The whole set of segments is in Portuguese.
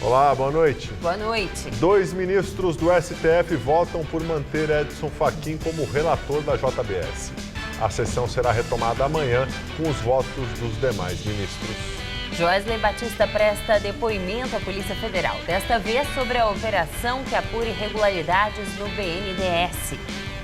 Olá, boa noite. Boa noite. 2 ministros do STF votam por manter Edson Fachin como relator da JBS. A sessão será retomada amanhã com os votos dos demais ministros. Joesley Batista presta depoimento à Polícia Federal, desta vez sobre a operação que apura irregularidades no BNDES.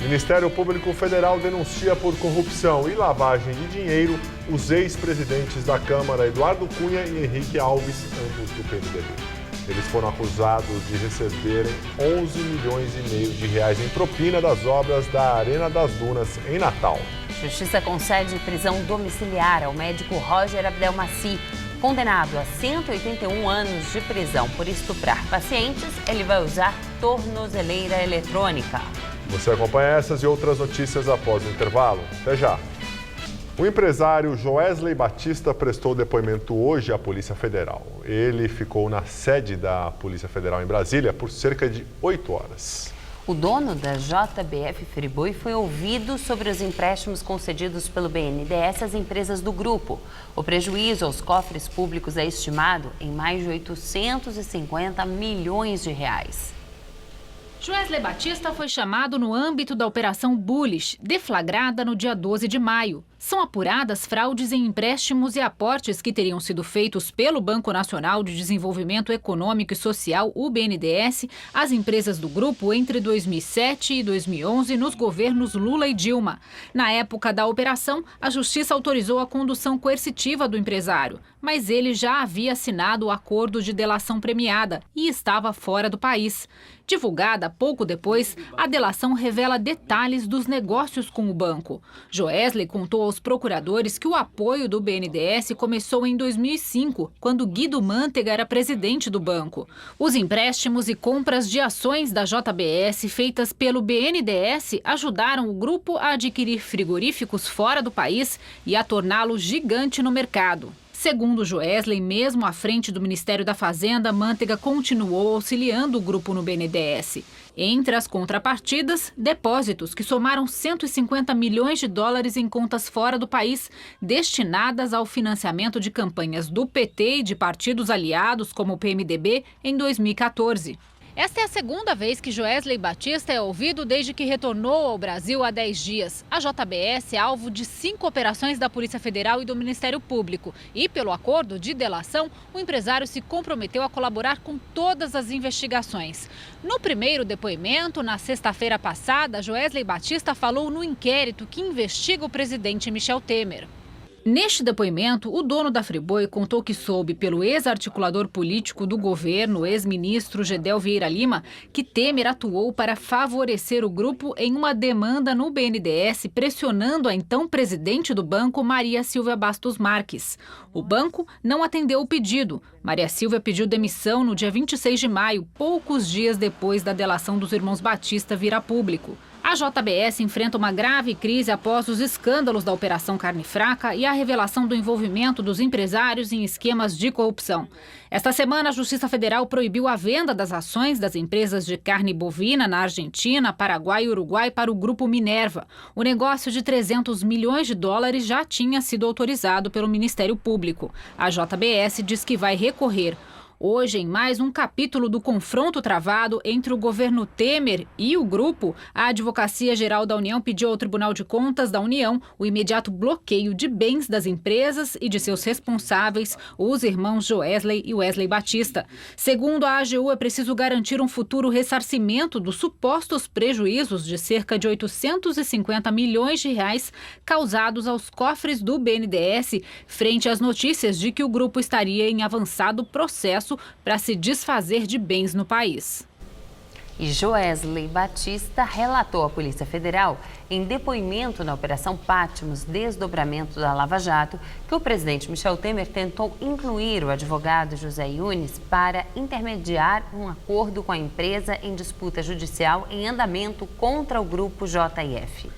Ministério Público Federal denuncia por corrupção e lavagem de dinheiro os ex-presidentes da Câmara, Eduardo Cunha e Henrique Alves, ambos do PMDB. Eles foram acusados de receberem 11 milhões e meio de reais em propina das obras da Arena das Dunas, em Natal. Justiça concede prisão domiciliar ao médico Roger Abdelmaci. Condenado a 181 anos de prisão por estuprar pacientes, ele vai usar tornozeleira eletrônica. Você acompanha essas e outras notícias após o intervalo. Até já! O empresário Joesley Batista prestou depoimento hoje à Polícia Federal. Ele ficou na sede da Polícia Federal em Brasília por cerca de 8 horas. O dono da JBF Friboi foi ouvido sobre os empréstimos concedidos pelo BNDES às empresas do grupo. O prejuízo aos cofres públicos é estimado em mais de 850 milhões de reais. Joesley Batista foi chamado no âmbito da Operação Bullish, deflagrada no dia 12 de maio. São apuradas fraudes em empréstimos e aportes que teriam sido feitos pelo Banco Nacional de Desenvolvimento Econômico e Social, o BNDES, às empresas do grupo entre 2007 e 2011 nos governos Lula e Dilma. Na época da operação, a Justiça autorizou a condução coercitiva do empresário, mas ele já havia assinado o acordo de delação premiada e estava fora do país. Divulgada pouco depois, a delação revela detalhes dos negócios com o banco. Joesley contou aos procuradores que o apoio do BNDES começou em 2005, quando Guido Mantega era presidente do banco. Os empréstimos e compras de ações da JBS feitas pelo BNDES ajudaram o grupo a adquirir frigoríficos fora do país e a torná-lo gigante no mercado. Segundo Joesley, mesmo à frente do Ministério da Fazenda, Mantega continuou auxiliando o grupo no BNDES. Entre as contrapartidas, depósitos que somaram 150 milhões de dólares em contas fora do país, destinadas ao financiamento de campanhas do PT e de partidos aliados, como o PMDB, em 2014. Esta é a segunda vez que Joesley Batista é ouvido desde que retornou ao Brasil há 10 dias. A JBS é alvo de 5 operações da Polícia Federal e do Ministério Público. E, pelo acordo de delação, o empresário se comprometeu a colaborar com todas as investigações. No primeiro depoimento, na sexta-feira passada, Joesley Batista falou no inquérito que investiga o presidente Michel Temer. Neste depoimento, o dono da Friboi contou que soube pelo ex-articulador político do governo, ex-ministro Gedel Vieira Lima, que Temer atuou para favorecer o grupo em uma demanda no BNDES, pressionando a então presidente do banco, Maria Silvia Bastos Marques. O banco não atendeu o pedido. Maria Silvia pediu demissão no dia 26 de maio, poucos dias depois da delação dos irmãos Batista vir a público. A JBS enfrenta uma grave crise após os escândalos da Operação Carne Fraca e a revelação do envolvimento dos empresários em esquemas de corrupção. Esta semana, a Justiça Federal proibiu a venda das ações das empresas de carne bovina na Argentina, Paraguai e Uruguai para o Grupo Minerva. O negócio de 300 milhões de dólares já tinha sido autorizado pelo Ministério Público. A JBS diz que vai recorrer. Hoje, em mais um capítulo do confronto travado entre o governo Temer e o grupo, a Advocacia Geral da União pediu ao Tribunal de Contas da União o imediato bloqueio de bens das empresas e de seus responsáveis, os irmãos Joesley e Wesley Batista. Segundo a AGU, é preciso garantir um futuro ressarcimento dos supostos prejuízos de cerca de 850 milhões de reais causados aos cofres do BNDES, frente às notícias de que o grupo estaria em avançado processo para se desfazer de bens no país. E Joesley Batista relatou à Polícia Federal, em depoimento na Operação Patmos, desdobramento da Lava Jato, que o presidente Michel Temer tentou incluir o advogado José Yunes para intermediar um acordo com a empresa em disputa judicial em andamento contra o grupo JF.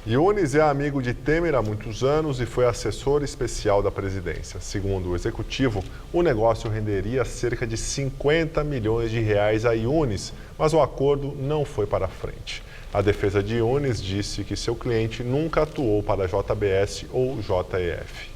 Yunes é amigo de Temer há muitos anos e foi assessor especial da presidência. Segundo o executivo, o negócio renderia cerca de 50 milhões de reais a Yunes, mas o acordo não foi para frente. A defesa de Yunes disse que seu cliente nunca atuou para a JBS ou JEF.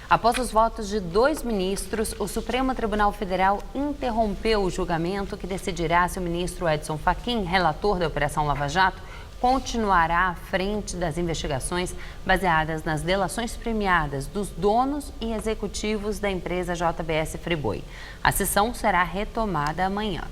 Após os votos de 2 ministros, o Supremo Tribunal Federal interrompeu o julgamento que decidirá se o ministro Edson Fachin, relator da Operação Lava Jato, continuará à frente das investigações baseadas nas delações premiadas dos donos e executivos da empresa JBS Friboi. A sessão será retomada amanhã.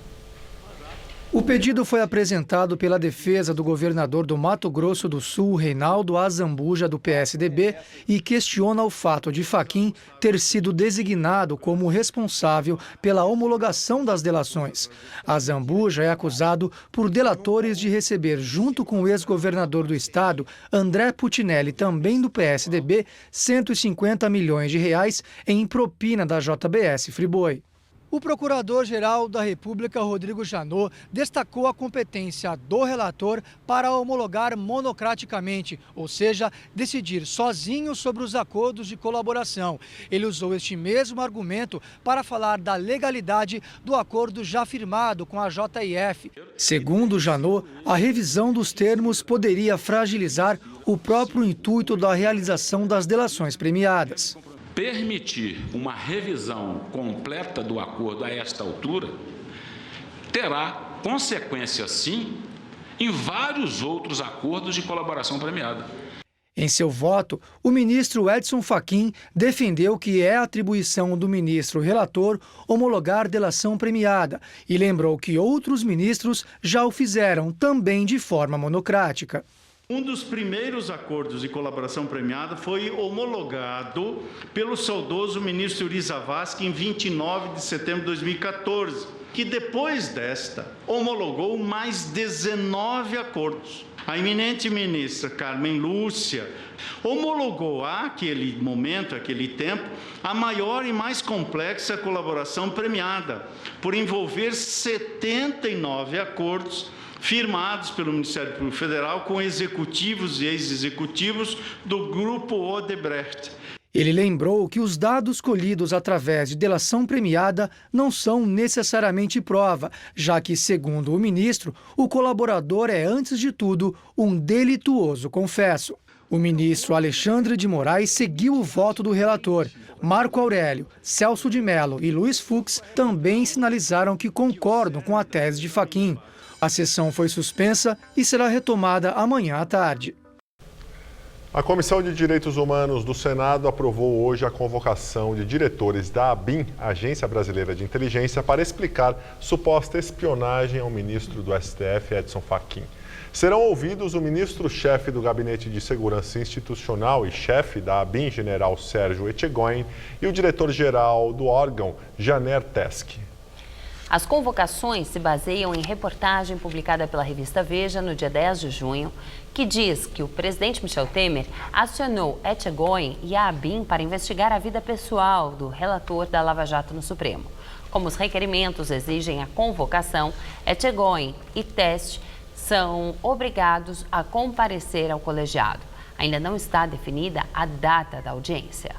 O pedido foi apresentado pela defesa do governador do Mato Grosso do Sul, Reinaldo Azambuja, do PSDB, e questiona o fato de Fachin ter sido designado como responsável pela homologação das delações. Azambuja é acusado por delatores de receber, junto com o ex-governador do estado, André Putinelli, também do PSDB, 150 milhões de reais em propina da JBS Friboi. O Procurador-Geral da República, Rodrigo Janot, destacou a competência do relator para homologar monocraticamente, ou seja, decidir sozinho sobre os acordos de colaboração. Ele usou este mesmo argumento para falar da legalidade do acordo já firmado com a JIF. Segundo Janot, a revisão dos termos poderia fragilizar o próprio intuito da realização das delações premiadas. Permitir uma revisão completa do acordo a esta altura terá consequência, sim, em vários outros acordos de colaboração premiada. Em seu voto, o ministro Edson Fachin defendeu que é atribuição do ministro relator homologar delação premiada e lembrou que outros ministros já o fizeram também de forma monocrática. Um dos primeiros acordos de colaboração premiada foi homologado pelo saudoso ministro Yuri Zavascki em 29 de setembro de 2014, que depois desta homologou mais 19 acordos. A eminente ministra Carmen Lúcia homologou àquele momento, àquele tempo, a maior e mais complexa colaboração premiada, por envolver 79 acordos firmados pelo Ministério Público Federal com executivos e ex-executivos do Grupo Odebrecht. Ele lembrou que os dados colhidos através de delação premiada não são necessariamente prova, já que, segundo o ministro, o colaborador é, antes de tudo, um delituoso confesso. O ministro Alexandre de Moraes seguiu o voto do relator. Marco Aurélio, Celso de Mello e Luiz Fux também sinalizaram que concordam com a tese de Fachin. A sessão foi suspensa e será retomada amanhã à tarde. A Comissão de Direitos Humanos do Senado aprovou hoje a convocação de diretores da ABIN, Agência Brasileira de Inteligência, para explicar suposta espionagem ao ministro do STF, Edson Fachin. Serão ouvidos o ministro-chefe do Gabinete de Segurança Institucional e chefe da ABIN, general Sérgio Etchegoyen, e o diretor-geral do órgão, Janer Teske. As convocações se baseiam em reportagem publicada pela revista Veja no dia 10 de junho, que diz que o presidente Michel Temer acionou Etchegoyen e a ABIN para investigar a vida pessoal do relator da Lava Jato no Supremo. Como os requerimentos exigem a convocação, Etchegoyen e Teske são obrigados a comparecer ao colegiado. Ainda não está definida a data da audiência.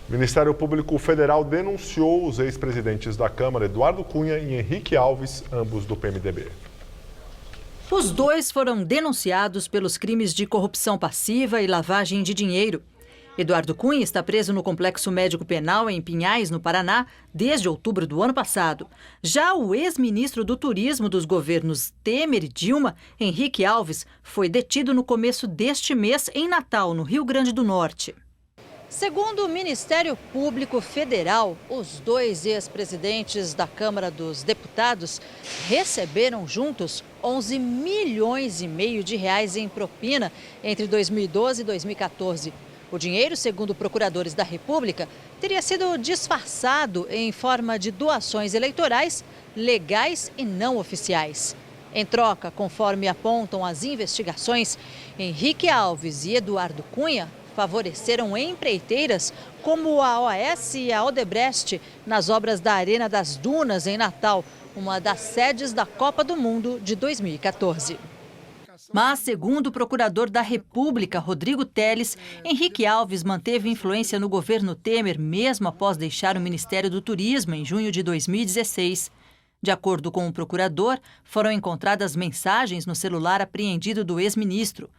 O Ministério Público Federal denunciou os ex-presidentes da Câmara, Eduardo Cunha e Henrique Alves, ambos do PMDB. Os dois foram denunciados pelos crimes de corrupção passiva e lavagem de dinheiro. Eduardo Cunha está preso no Complexo Médico Penal em Pinhais, no Paraná, desde outubro do ano passado. Já o ex-ministro do Turismo dos governos Temer e Dilma, Henrique Alves, foi detido no começo deste mês em Natal, no Rio Grande do Norte. Segundo o Ministério Público Federal, os dois ex-presidentes da Câmara dos Deputados receberam juntos 11 milhões e meio de reais em propina entre 2012 e 2014. O dinheiro, segundo procuradores da República, teria sido disfarçado em forma de doações eleitorais, legais e não oficiais. Em troca, conforme apontam as investigações, Henrique Alves e Eduardo Cunha favoreceram empreiteiras como a OAS e a Odebrecht nas obras da Arena das Dunas, em Natal, uma das sedes da Copa do Mundo de 2014. Mas, segundo o procurador da República, Rodrigo Telles, Henrique Alves manteve influência no governo Temer mesmo após deixar o Ministério do Turismo em junho de 2016. De acordo com o procurador, foram encontradas mensagens no celular apreendido do ex-ministro.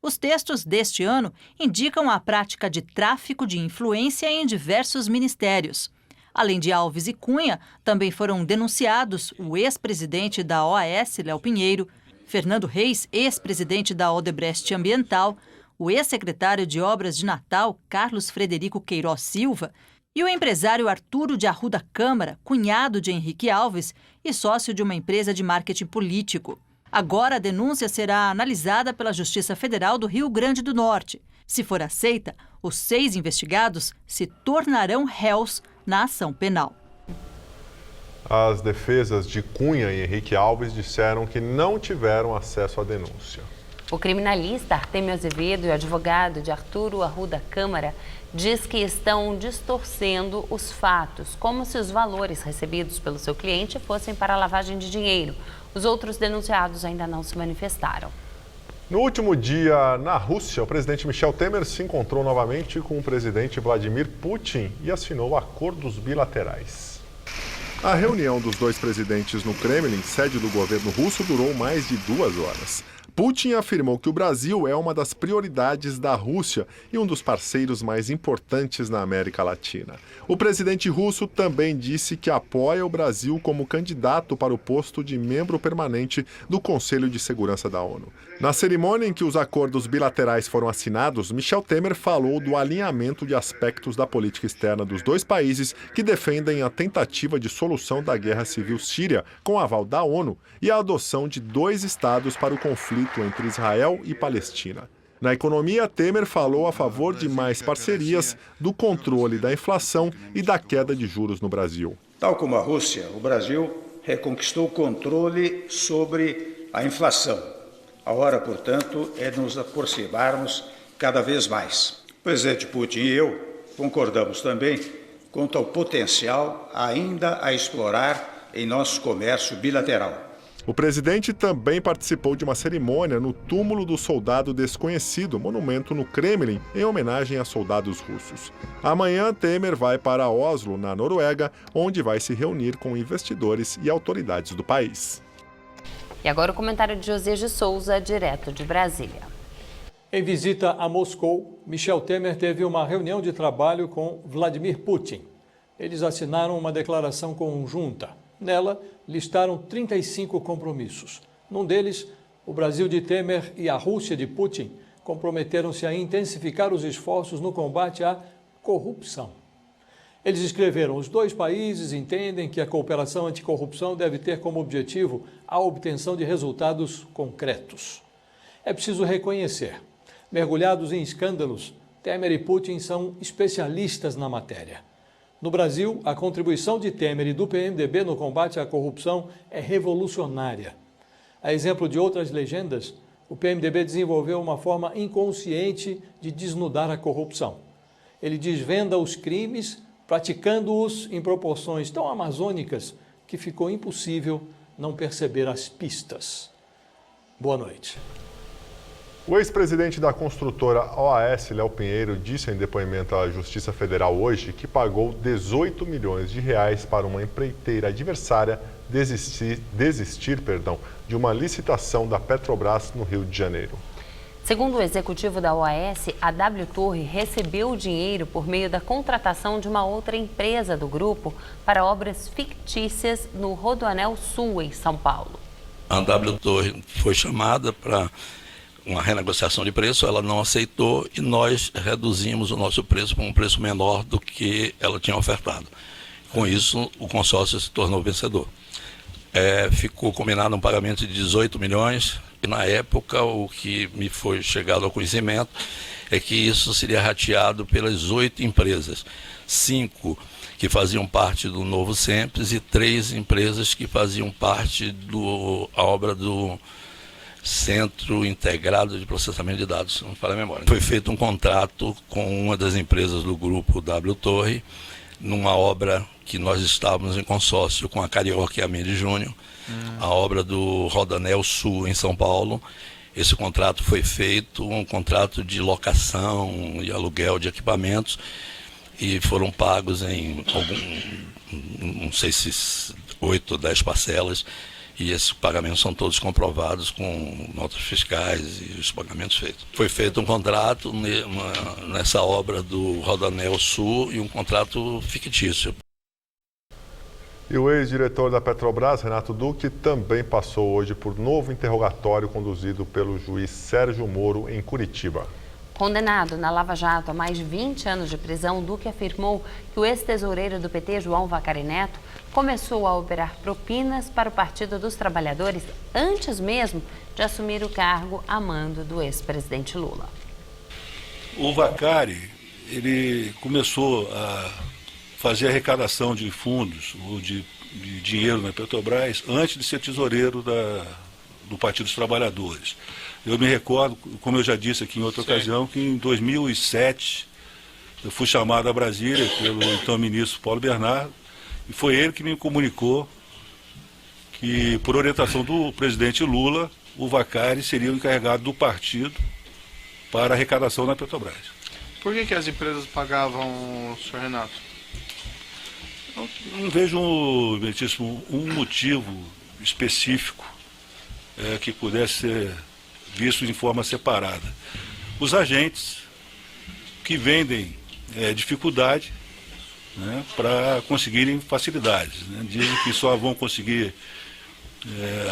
Os textos deste ano indicam a prática de tráfico de influência em diversos ministérios. Além de Alves e Cunha, também foram denunciados o ex-presidente da OAS, Léo Pinheiro, Fernando Reis, ex-presidente da Odebrecht Ambiental, o ex-secretário de Obras de Natal, Carlos Frederico Queiroz Silva, e o empresário Arturo de Arruda Câmara, cunhado de Henrique Alves e sócio de uma empresa de marketing político. Agora a denúncia será analisada pela Justiça Federal do Rio Grande do Norte. Se for aceita, os 6 investigados se tornarão réus na ação penal. As defesas de Cunha e Henrique Alves disseram que não tiveram acesso à denúncia. O criminalista Artêmio Azevedo e o advogado de Arturo Arruda Câmara diz que estão distorcendo os fatos, como se os valores recebidos pelo seu cliente fossem para lavagem de dinheiro. Os outros denunciados ainda não se manifestaram. No último dia, na Rússia, o presidente Michel Temer se encontrou novamente com o presidente Vladimir Putin e assinou acordos bilaterais. A reunião dos dois presidentes no Kremlin, sede do governo russo, durou mais de 2 horas. Putin afirmou que o Brasil é uma das prioridades da Rússia e um dos parceiros mais importantes na América Latina. O presidente russo também disse que apoia o Brasil como candidato para o posto de membro permanente do Conselho de Segurança da ONU. Na cerimônia em que os acordos bilaterais foram assinados, Michel Temer falou do alinhamento de aspectos da política externa dos dois países que defendem a tentativa de solução da guerra civil síria com aval da ONU e a adoção de 2 estados para o conflito entre Israel e Palestina. Na economia, Temer falou a favor de mais parcerias, do controle da inflação e da queda de juros no Brasil. Tal como a Rússia, o Brasil reconquistou o controle sobre a inflação. A hora, portanto, é nos aproximarmos cada vez mais. O presidente Putin e eu concordamos também quanto ao potencial ainda a explorar em nosso comércio bilateral. O presidente também participou de uma cerimônia no túmulo do soldado desconhecido, monumento no Kremlin, em homenagem a soldados russos. Amanhã, Temer vai para Oslo, na Noruega, onde vai se reunir com investidores e autoridades do país. E agora o comentário de José de Souza, direto de Brasília. Em visita a Moscou, Michel Temer teve uma reunião de trabalho com Vladimir Putin. Eles assinaram uma declaração conjunta. Nela, listaram 35 compromissos. Num deles, o Brasil de Temer e a Rússia de Putin comprometeram-se a intensificar os esforços no combate à corrupção. Eles escreveram: os dois países entendem que a cooperação anticorrupção deve ter como objetivo a obtenção de resultados concretos. É preciso reconhecer, mergulhados em escândalos, Temer e Putin são especialistas na matéria. No Brasil, a contribuição de Temer e do PMDB no combate à corrupção é revolucionária. A exemplo de outras legendas, o PMDB desenvolveu uma forma inconsciente de desnudar a corrupção. Ele desvenda os crimes, praticando-os em proporções tão amazônicas que ficou impossível não perceber as pistas. Boa noite. O ex-presidente da construtora OAS, Léo Pinheiro, disse em depoimento à Justiça Federal hoje que pagou 18 milhões de reais para uma empreiteira adversária desistir de uma licitação da Petrobras no Rio de Janeiro. Segundo o executivo da OAS, a W Torre recebeu o dinheiro por meio da contratação de uma outra empresa do grupo para obras fictícias no Rodoanel Sul, em São Paulo. A W Torre foi chamada para uma renegociação de preço, ela não aceitou e nós reduzimos o nosso preço para um preço menor do que ela tinha ofertado. Com isso, o consórcio se tornou vencedor. Ficou combinado um pagamento de 18 milhões e, na época, o que me foi chegado ao conhecimento é que isso seria rateado pelas 8 empresas. 5 que faziam parte do Novo Simples e 3 empresas que faziam parte da obra do Centro Integrado de Processamento de Dados, não me falha a memória. Foi feito um contrato com uma das empresas do grupo W Torre, numa obra que nós estávamos em consórcio com a Carioca e a Mendes Júnior, a obra do Rodoanel Sul, em São Paulo. Esse contrato foi feito, um contrato de locação e aluguel de equipamentos, e foram pagos em não sei se 8 ou 10 parcelas, E esses pagamentos são todos comprovados com notas fiscais e os pagamentos feitos. Foi feito um contrato nessa obra do Rodoanel Sul e um contrato fictício. E o ex-diretor da Petrobras, Renato Duque, também passou hoje por novo interrogatório conduzido pelo juiz Sérgio Moro em Curitiba. Condenado na Lava Jato a mais de 20 anos de prisão, Duque afirmou que o ex-tesoureiro do PT, João Vacari Neto, começou a operar propinas para o Partido dos Trabalhadores antes mesmo de assumir o cargo a mando do ex-presidente Lula. O Vacari, ele começou a fazer arrecadação de fundos ou de dinheiro na Petrobras antes de ser tesoureiro do Partido dos Trabalhadores. Eu me recordo, como eu já disse aqui em outra ocasião, que em 2007 eu fui chamado a Brasília pelo então ministro Paulo Bernardo, e foi ele que me comunicou que, por orientação do presidente Lula, o Vacari seria o encarregado do partido para a arrecadação na Petrobras. Por que as empresas pagavam, senhor Renato? Não vejo, Bentíssimo, um motivo específico que pudesse ser visto de forma separada. Os agentes que vendem dificuldade, né, para conseguirem facilidades, né? Dizem que só vão conseguir,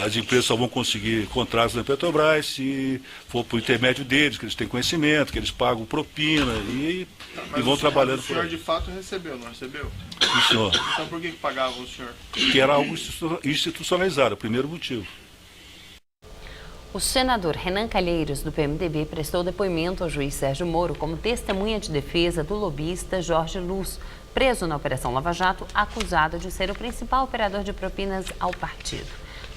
as empresas só vão conseguir contratos na Petrobras se for por intermédio deles, que eles têm conhecimento, que eles pagam propina e vão trabalhando por aí. O senhor de fato recebeu, não recebeu? Sim, senhor. Então por que pagava o senhor? Que era algo institucionalizado, o primeiro motivo. O senador Renan Calheiros, do PMDB, prestou depoimento ao juiz Sérgio Moro como testemunha de defesa do lobista Jorge Luz, preso na Operação Lava Jato, acusado de ser o principal operador de propinas ao partido.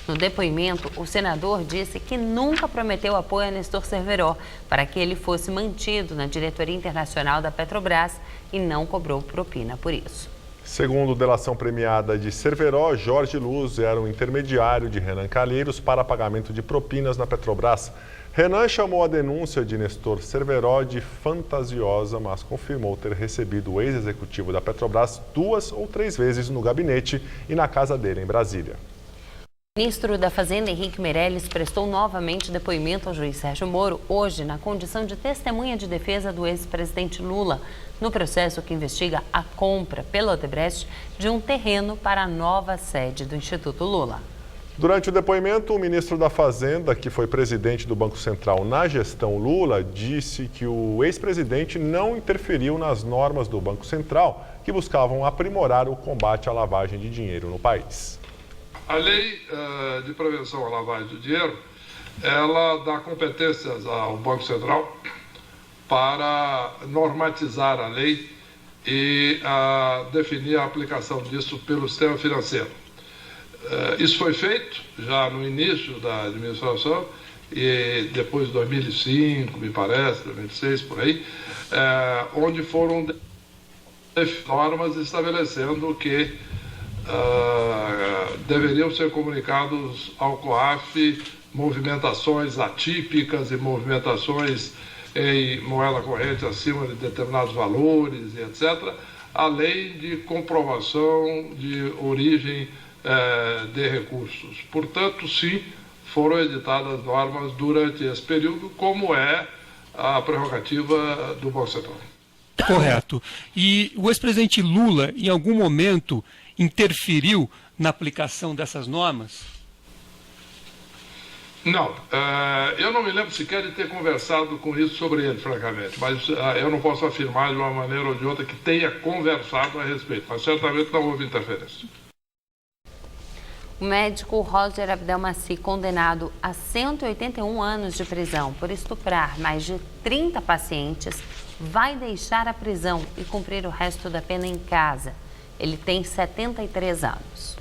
No depoimento, o senador disse que nunca prometeu apoio a Nestor Cerveró para que ele fosse mantido na diretoria internacional da Petrobras e não cobrou propina por isso. Segundo delação premiada de Cerveró, Jorge Luz era um intermediário de Renan Calheiros para pagamento de propinas na Petrobras. Renan chamou a denúncia de Nestor Cerveró de fantasiosa, mas confirmou ter recebido o ex-executivo da Petrobras 2 ou 3 vezes no gabinete e na casa dele em Brasília. O ministro da Fazenda, Henrique Meirelles, prestou novamente depoimento ao juiz Sérgio Moro, hoje na condição de testemunha de defesa do ex-presidente Lula, no processo que investiga a compra pela Odebrecht de um terreno para a nova sede do Instituto Lula. Durante o depoimento, o ministro da Fazenda, que foi presidente do Banco Central na gestão Lula, disse que o ex-presidente não interferiu nas normas do Banco Central, que buscavam aprimorar o combate à lavagem de dinheiro no país. A lei de prevenção à lavagem de dinheiro, ela dá competências ao Banco Central para normatizar a lei e definir a aplicação disso pelo sistema financeiro. Isso foi feito já no início da administração e depois de 2005, me parece, 2006, por aí, onde foram normas estabelecendo que deveriam ser comunicados ao COAF movimentações atípicas e movimentações em moeda corrente acima de determinados valores e etc., além de comprovação de origem de recursos. Portanto, sim, foram editadas normas durante esse período, como é a prerrogativa do Banco Central. Correto. E o ex-presidente Lula, em algum momento, interferiu na aplicação dessas normas? Não, eu não me lembro sequer de ter conversado com isso sobre ele, francamente, mas eu não posso afirmar de uma maneira ou de outra que tenha conversado a respeito, mas certamente não houve interferência. O médico Roger Abdelmaci, condenado a 181 anos de prisão por estuprar mais de 30 pacientes, vai deixar a prisão e cumprir o resto da pena em casa. Ele tem 73 anos.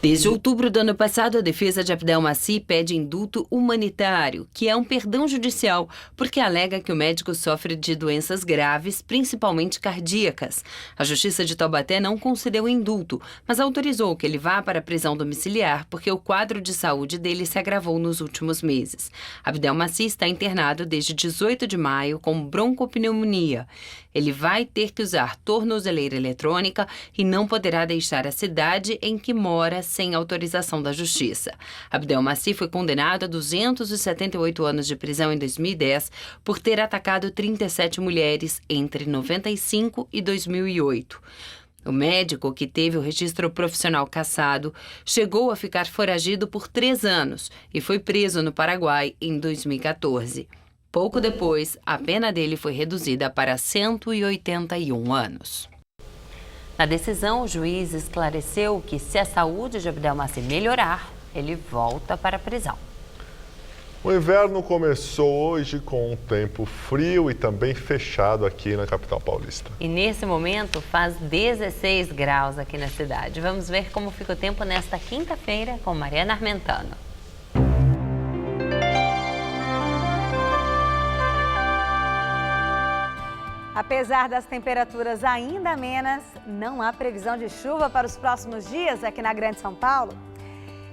Desde outubro do ano passado, a defesa de Abdelmaci pede indulto humanitário, que é um perdão judicial, porque alega que o médico sofre de doenças graves, principalmente cardíacas. A Justiça de Taubaté não concedeu indulto, mas autorizou que ele vá para a prisão domiciliar, porque o quadro de saúde dele se agravou nos últimos meses. Abdelmaci está internado desde 18 de maio com broncopneumonia. Ele vai ter que usar tornozeleira eletrônica e não poderá deixar a cidade em que mora sem autorização da Justiça. Abdelmaci foi condenado a 278 anos de prisão em 2010 por ter atacado 37 mulheres entre 95 e 2008. O médico, que teve o registro profissional cassado, chegou a ficar foragido por 3 anos e foi preso no Paraguai em 2014. Pouco depois, a pena dele foi reduzida para 181 anos. Na decisão, o juiz esclareceu que, se a saúde de Abdelmaci melhorar, ele volta para a prisão. O inverno começou hoje com um tempo frio e também fechado aqui na capital paulista. E nesse momento faz 16 graus aqui na cidade. Vamos ver como fica o tempo nesta quinta-feira com Mariana Armentano. Apesar das temperaturas ainda amenas, não há previsão de chuva para os próximos dias aqui na Grande São Paulo.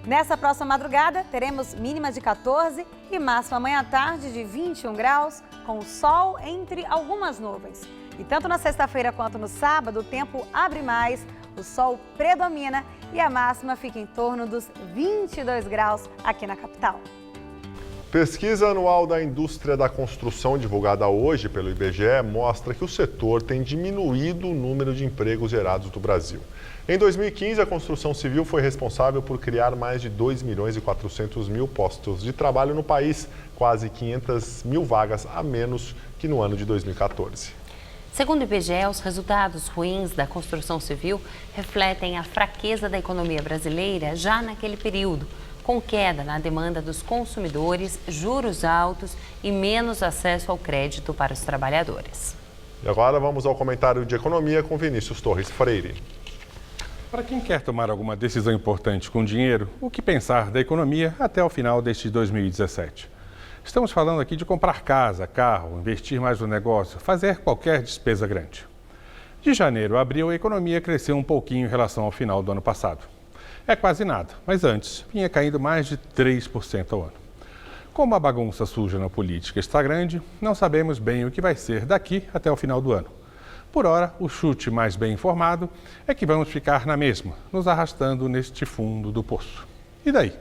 Nessa próxima madrugada, teremos mínima de 14 e máxima amanhã à tarde de 21 graus, com sol entre algumas nuvens. E tanto na sexta-feira quanto no sábado, o tempo abre mais, o sol predomina e a máxima fica em torno dos 22 graus aqui na capital. Pesquisa anual da indústria da construção divulgada hoje pelo IBGE mostra que o setor tem diminuído o número de empregos gerados no Brasil. Em 2015, a construção civil foi responsável por criar mais de 2.400.000 postos de trabalho no país, quase 500 mil vagas a menos que no ano de 2014. Segundo o IBGE, os resultados ruins da construção civil refletem a fraqueza da economia brasileira já naquele período, com queda na demanda dos consumidores, juros altos e menos acesso ao crédito para os trabalhadores. E agora vamos ao comentário de economia com Vinícius Torres Freire. Para quem quer tomar alguma decisão importante com dinheiro, o que pensar da economia até o final deste 2017? Estamos falando aqui de comprar casa, carro, investir mais no negócio, fazer qualquer despesa grande. De janeiro a abril, a economia cresceu um pouquinho em relação ao final do ano passado. É quase nada, mas antes vinha caindo mais de 3% ao ano. Como a bagunça suja na política está grande, não sabemos bem o que vai ser daqui até o final do ano. Por ora, o chute mais bem informado é que vamos ficar na mesma, nos arrastando neste fundo do poço. E daí?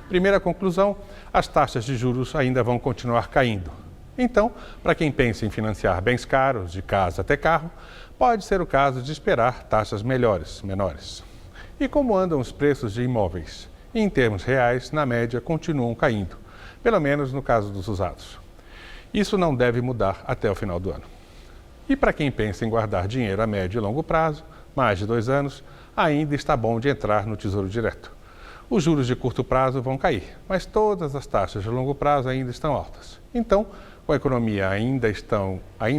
Primeira conclusão, as taxas de juros ainda vão continuar caindo. Então, para quem pensa em financiar bens caros, de casa até carro, pode ser o caso de esperar taxas menores. E como andam os preços de imóveis? Em termos reais, na média, continuam caindo, pelo menos no caso dos usados. Isso não deve mudar até o final do ano. E para quem pensa em guardar dinheiro a médio e longo prazo, mais de 2 anos, ainda está bom de entrar no Tesouro Direto. Os juros de curto prazo vão cair, mas todas as taxas de longo prazo ainda estão altas. Então, com a economia ainda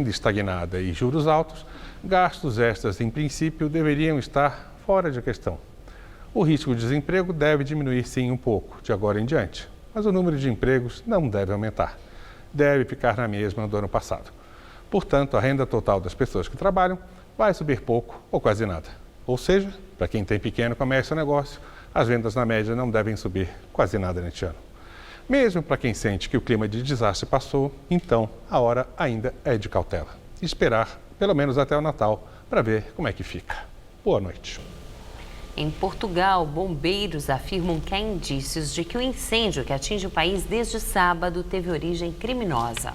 estagnada e juros altos, gastos extras, em princípio, deveriam estar fora de questão. O risco de desemprego deve diminuir sim um pouco, de agora em diante, mas o número de empregos não deve aumentar. Deve ficar na mesma do ano passado. Portanto, a renda total das pessoas que trabalham vai subir pouco ou quase nada. Ou seja, para quem tem pequeno comércio ou negócio, as vendas na média não devem subir quase nada neste ano. Mesmo para quem sente que o clima de desastre passou, então a hora ainda é de cautela. Esperar pelo menos até o Natal para ver como é que fica. Boa noite. Em Portugal, bombeiros afirmam que há indícios de que o incêndio que atinge o país desde sábado teve origem criminosa.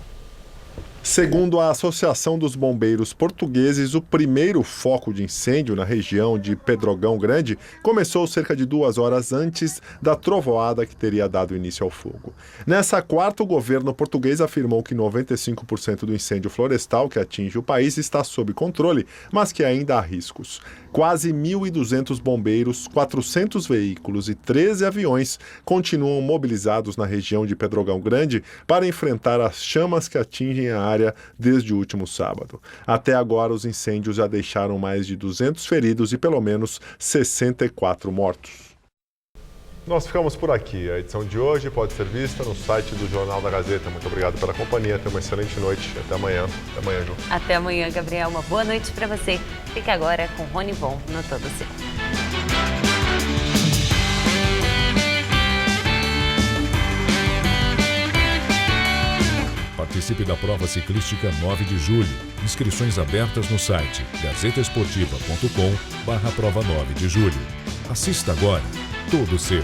Segundo a Associação dos Bombeiros Portugueses, o primeiro foco de incêndio na região de Pedrogão Grande começou cerca de 2 horas antes da trovoada que teria dado início ao fogo. Nessa quarta, o governo português afirmou que 95% do incêndio florestal que atinge o país está sob controle, mas que ainda há riscos. Quase 1.200 bombeiros, 400 veículos e 13 aviões continuam mobilizados na região de Pedrogão Grande para enfrentar as chamas que atingem a área desde o último sábado. Até agora, os incêndios já deixaram mais de 200 feridos e pelo menos 64 mortos. Nós ficamos por aqui. A edição de hoje pode ser vista no site do Jornal da Gazeta. Muito obrigado pela companhia. Tenha uma excelente noite. Até amanhã. Até amanhã, Ju. Até amanhã, Gabriel. Uma boa noite para você. Fique agora com Rony Von no Todo Seu. Participe da prova ciclística 9 de julho. Inscrições abertas no site gazetaesportiva.com/prova 9 de julho. Assista agora. todo seu.